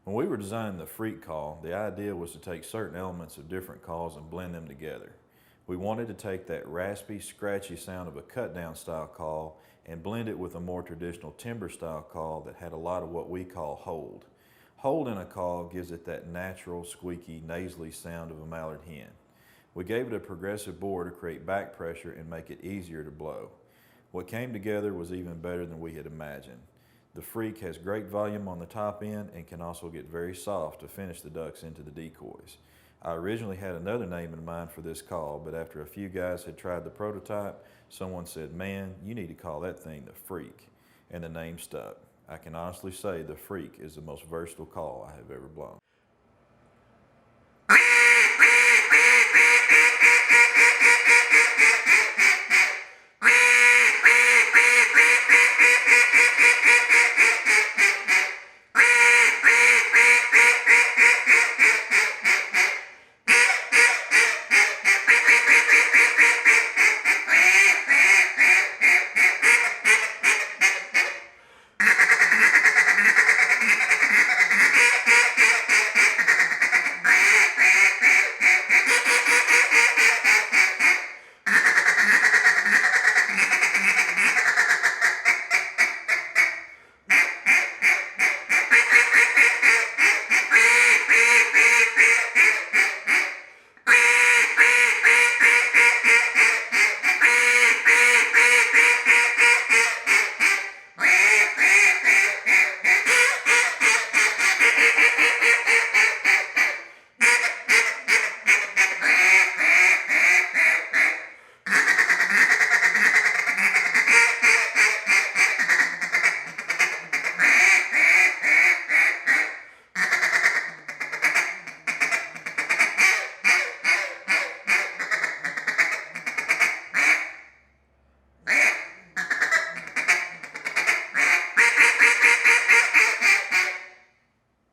When we were designing the Freak call, the idea was to take certain elements of different calls and blend them together. We wanted to take that raspy, scratchy sound of a cut-down style call and blend it with a more traditional timber style call that had a lot of what we call hold. Hold in a call gives it that natural, squeaky, nasally sound of a mallard hen. We gave it a progressive bore to create back pressure and make it easier to blow. What came together was even better than we had imagined. The Freak has great volume on the top end and can also get very soft to finish the ducks into the decoys. I originally had another name in mind for this call, but after a few guys had tried the prototype, someone said, "Man, you need to call that thing the Freak," and the name stuck. I can honestly say the Freak is the most versatile call I have ever blown.